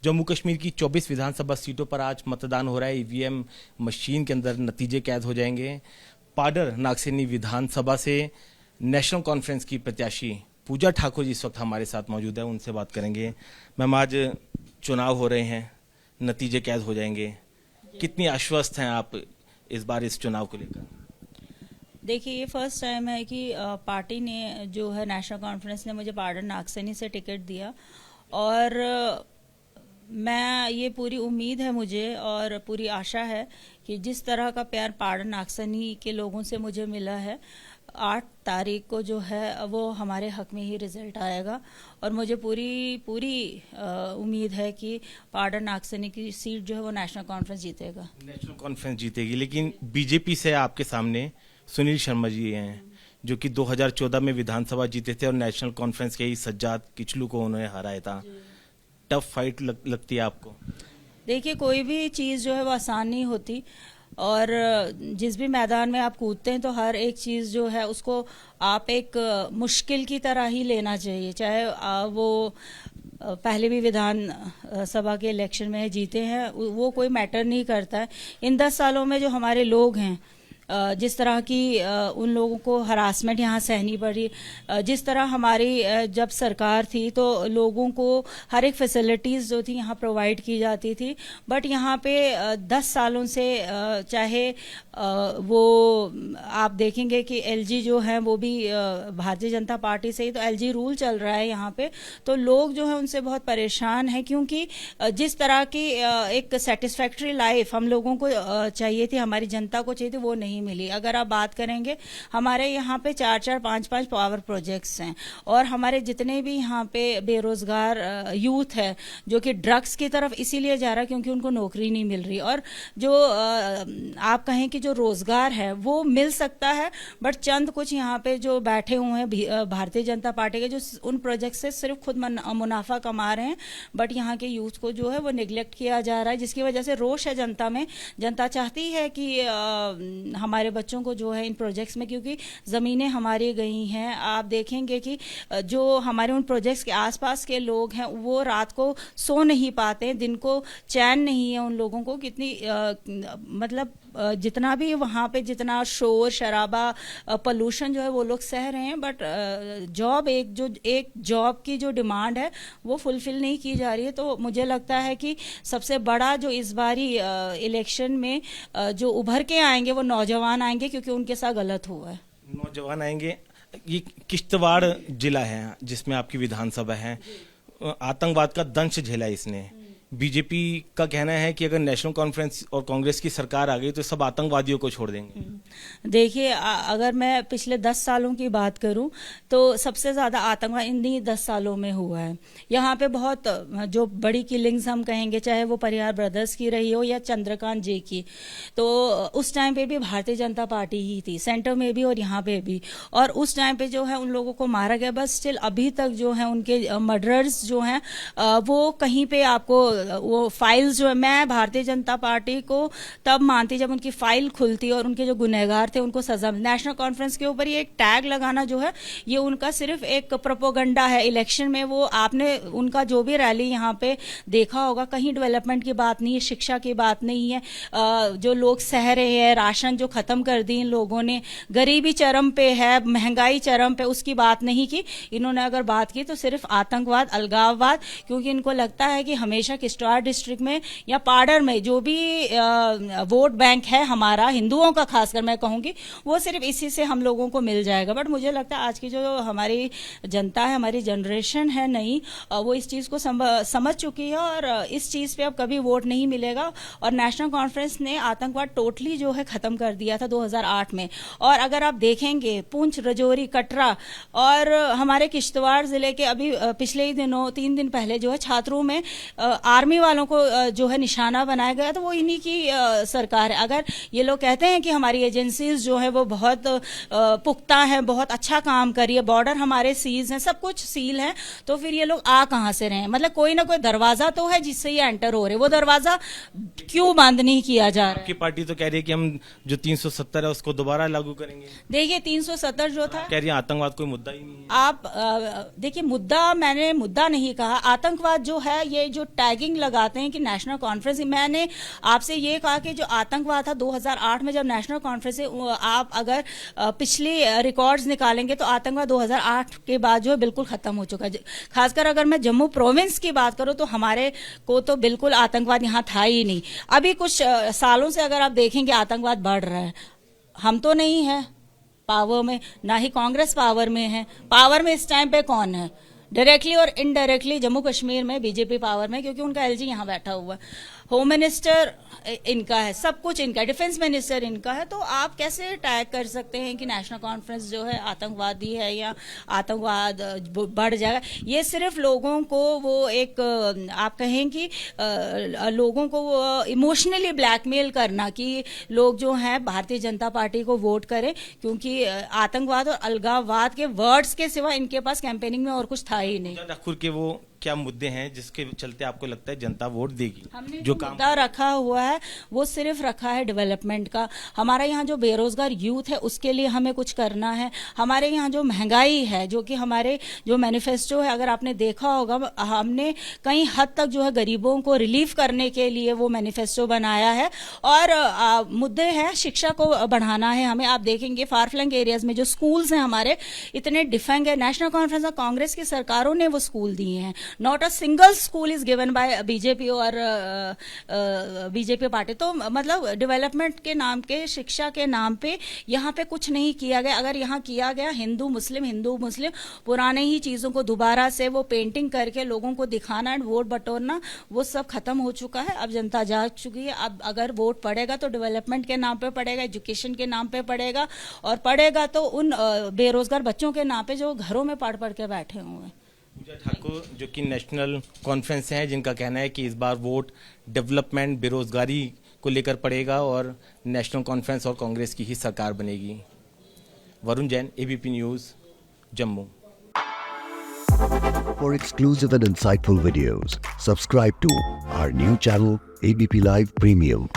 जम्मू कश्मीर की 24 विधानसभा सीटों पर आज मतदान हो रहा है। ईवीएम मशीन के अंदर नतीजे कैद हो जाएंगे। पाडर नागसैनी विधानसभा से नेशनल कॉन्फ्रेंस की प्रत्याशी पूजा ठाकुर जी इस वक्त हमारे साथ मौजूद है, उनसे बात करेंगे। मैम, आज चुनाव हो रहे हैं, नतीजे कैद हो जाएंगे, कितनी आश्वस्त हैं आप इस बार इस चुनाव को लेकर? देखिए, ये फर्स्ट टाइम है कि पार्टी ने जो है नेशनल कॉन्फ्रेंस ने मुझे पाडर नागसैनी से टिकट दिया और मैं ये पूरी उम्मीद है मुझे और पूरी आशा है कि जिस तरह का प्यार पाडर नागसैनी के लोगों से मुझे मिला है, 8 तारीख को जो है वो हमारे हक में ही रिजल्ट आएगा और मुझे पूरी उम्मीद है कि पाडर नागसैनी की सीट जो है वो नेशनल कॉन्फ्रेंस जीतेगा। नेशनल कॉन्फ्रेंस जीतेगी, लेकिन बीजेपी से आपके सामने सुनील शर्मा जी हैं जो कि 2014 में विधानसभा जीते थे और नेशनल कॉन्फ्रेंस के ही सज्जाद किचलू को उन्होंने हराया था। टफ फाइट लगती है आपको? देखिए, कोई भी चीज़ जो है वो आसान नहीं होती और जिस भी मैदान में आप कूदते हैं तो हर एक चीज़ जो है उसको आप एक मुश्किल की तरह ही लेना चाहिए। चाहे वो पहले भी विधान सभा के इलेक्शन में जीते हैं, वो कोई मैटर नहीं करता है। इन 10 सालों में जो हमारे लोग हैं, जिस तरह की उन लोगों को हरासमेंट यहाँ सहनी पड़ी, जिस तरह हमारी जब सरकार थी तो लोगों को हर एक फैसिलिटीज़ जो थी यहाँ प्रोवाइड की जाती थी, बट यहाँ पे 10 सालों से चाहे वो आप देखेंगे कि एलजी जो है वो भी भारतीय जनता पार्टी से ही, तो एलजी रूल चल रहा है यहाँ पे, तो लोग जो है उनसे बहुत परेशान हैं क्योंकि जिस तरह की एक सेटिस्फैक्ट्री लाइफ हम लोगों को चाहिए थी, हमारी जनता को चाहिए थी, वो नहीं मिली। अगर आप बात करेंगे, हमारे यहाँ पे 4-4, 5-5 पावर प्रोजेक्ट्स हैं और हमारे जितने भी यहाँ पे बेरोजगार यूथ है जो कि ड्रग्स की तरफ इसीलिए जा रहा है क्योंकि उनको नौकरी नहीं मिल रही, और जो आप कहें कि जो रोजगार है वो मिल सकता है, बट चंद कुछ यहाँ पे जो बैठे हुए हैं भारतीय जनता पार्टी के, जो उन प्रोजेक्ट से सिर्फ खुद मुनाफा कमा रहे हैं, बट यहाँ के यूथ को जो है वो निगलेक्ट किया जा रहा है, जिसकी वजह से रोष है जनता में। जनता चाहती है कि हमारे बच्चों को जो है इन प्रोजेक्ट्स में, क्योंकि ज़मीनें हमारी गई हैं, आप देखेंगे कि जो हमारे उन प्रोजेक्ट्स के आसपास के लोग हैं वो रात को सो नहीं पाते, दिन को चैन नहीं है उन लोगों को। कितनी मतलब जितना भी वहाँ पे जितना शोर शराबा पोल्यूशन जो है वो लोग सह रहे हैं, बट एक जॉब की जो डिमांड है वो फुलफिल नहीं की जा रही है। तो मुझे लगता है कि सबसे बड़ा जो इस बारी इलेक्शन में जो उभर के आएंगे वो नौजवान आएंगे, क्योंकि उनके साथ गलत हुआ है। नौजवान आएंगे। ये किश्तवाड़ जिला है जिसमें आपकी विधानसभा है, आतंकवाद का दंश झेला इसने। बीजेपी का कहना है कि अगर नेशनल कॉन्फ्रेंस और कांग्रेस की सरकार आ गई तो सब आतंकवादियों को छोड़ देंगे। देखिए, अगर मैं पिछले 10 सालों की बात करूं तो सबसे ज़्यादा आतंकवाद इन्हीं 10 सालों में हुआ है। यहाँ पे बहुत जो बड़ी किलिंग्स हम कहेंगे, चाहे वो परिहार ब्रदर्स की रही हो या चंद्रकांत जे की, तो उस टाइम पे भी भारतीय जनता पार्टी ही थी, सेंटर में भी और यहाँ पे भी, और उस टाइम पे जो है उन लोगों को मारा गया। बस स्टिल अभी तक जो है उनके मर्डर्स जो हैं वो कहीं पे आपको वो फाइल्स जो है, मैं भारतीय जनता पार्टी को तब मानती जब उनकी फाइल खुलती और उनके जो गुनहगार थे उनको सजा। नेशनल कॉन्फ्रेंस के ऊपर ये एक टैग लगाना जो है ये उनका सिर्फ एक प्रोपोगंडा है। इलेक्शन में वो आपने उनका जो भी रैली यहाँ पे देखा होगा, कहीं डेवलपमेंट की बात नहीं है, शिक्षा की बात नहीं है, जो लोग सह रहे हैं, राशन जो खत्म कर दी इन लोगों ने, गरीबी चरम पे है, महंगाई चरम पे, उसकी बात नहीं की इन्होंने। अगर बात की तो सिर्फ आतंकवाद, अलगाववाद, क्योंकि इनको लगता है कि हमेशा किश्तवाड़ डिस्ट्रिक्ट में या पाडर में जो भी वोट बैंक है हमारा, हिंदुओं का खासकर मैं कहूंगी, वो सिर्फ इसी से हम लोगों को मिल जाएगा। बट मुझे लगता है आज की जो हमारी जनता है, हमारी जनरेशन है नई, वो इस चीज को समझ चुकी है और इस चीज पे अब कभी वोट नहीं मिलेगा। और नेशनल कॉन्फ्रेंस ने आतंकवाद टोटली जो है खत्म कर दिया था 2008 में। और अगर आप देखेंगे पुंछ, रजौरी, कटरा और हमारे किश्तवाड़ जिले के अभी पिछले ही दिनों 3 दिन पहले जो है छात्रों में आर्मी वालों को जो है निशाना बनाया गया, तो वो इन्हीं की सरकार है। अगर ये लोग कहते हैं कि हमारी एजेंसीज जो है वो बहुत पुख्ता है, बहुत अच्छा काम कर रही है, बॉर्डर हमारे सीज हैं, सब कुछ सील है, तो फिर ये लोग आ कहां से रहे हैं? मतलब कोई ना कोई दरवाजा तो है जिससे ये एंटर हो रहे, वो दरवाजा क्यों बंद नहीं किया जा रहा है? आपकी पार्टी तो कह रही है कि हम जो 370 है उसको दोबारा लागू करेंगे। देखिए, 370 जो था, कह रही है आतंकवाद कोई मुद्दा ही नहीं है। आप देखिए, मैंने मुद्दा नहीं कहा। आतंकवाद जो है, ये जो टैगिंग टैगिंग लगाते हैं कि नेशनल कॉन्फ्रेंस। मैंने आपसे ये कहा कि जो आतंकवाद था 2008 में जब नेशनल कॉन्फ्रेंस से आप अगर पिछली रिकॉर्ड्स निकालेंगे तो आतंकवाद 2008 के बाद जो है बिल्कुल खत्म हो चुका है। खासकर अगर मैं जम्मू प्रोविंस की बात करूं तो हमारे को तो बिल्कुल आतंकवाद यहाँ था ही नहीं। अभी कुछ सालों से अगर आप देखेंगे आतंकवाद बढ़ रहा है। हम तो नहीं है पावर में, ना ही कांग्रेस पावर में है। पावर में इस टाइम पे कौन है? डायरेक्टली और इनडायरेक्टली जम्मू कश्मीर में बीजेपी पावर में, क्योंकि उनका एलजी यहाँ बैठा हुआ है। होम मिनिस्टर इनका है, सब कुछ इनका है, डिफेंस मिनिस्टर इनका है। तो आप कैसे टैग कर सकते हैं कि नेशनल कॉन्फ्रेंस जो है आतंकवादी है या आतंकवाद बढ़ जाएगा? ये सिर्फ लोगों को वो एक आप कहें कि लोगों को वो इमोशनली ब्लैकमेल करना कि लोग जो हैं भारतीय जनता पार्टी को वोट करें, क्योंकि आतंकवाद और अलगाववाद के वर्ड्स के सिवा इनके पास कैंपेनिंग में और कुछ था ही नहीं। ठाकुर के वो क्या मुद्दे हैं जिसके चलते आपको लगता है जनता वोट देगी? हमने जो मुद्दा रखा हुआ है वो सिर्फ रखा है डेवलपमेंट का। हमारे यहाँ जो बेरोजगार यूथ है उसके लिए हमें कुछ करना है। हमारे यहाँ जो महंगाई है, जो कि हमारे जो मैनिफेस्टो है, अगर आपने देखा होगा, हमने कई हद तक जो है गरीबों को रिलीफ करने के लिए वो मैनिफेस्टो बनाया है। और मुद्दे हैं, शिक्षा को बढ़ाना है हमें। आप देखेंगे फार फ्लंग एरियाज में जो स्कूल्स हैं हमारे इतने डिफेंग है। नेशनल कॉन्फ्रेंस और कांग्रेस की सरकारों ने वो स्कूल दिए हैं। Not a single school is given by BJP और बीजेपी पार्टी। तो मतलब डेवलपमेंट के नाम पे, शिक्षा के नाम पे यहाँ पे कुछ नहीं किया गया। अगर यहाँ किया गया हिंदू मुस्लिम पुराने ही चीजों को दोबारा से वो पेंटिंग करके लोगों को दिखाना एंड वोट बटोरना, वो सब खत्म हो चुका है। अब जनता जाग चुकी है। अब अगर वोट पड़ेगा तो डेवलपमेंट के नाम पे पड़ेगा, एजुकेशन के नाम पे पड़ेगा, और पड़ेगा तो उन बेरोजगार बच्चों के नाम पे जो घरों में पढ़ के बैठे हुए हैं। पूजा ठाकुर जो कि नेशनल कॉन्फ्रेंस हैं, जिनका कहना है कि इस बार वोट डेवलपमेंट, बेरोजगारी को लेकर पड़ेगा और नेशनल कॉन्फ्रेंस और कांग्रेस की ही सरकार बनेगी। Varun Jain, ABP news, Jammu. For exclusive and insightful videos, subscribe to our new channel ABP Live Premium.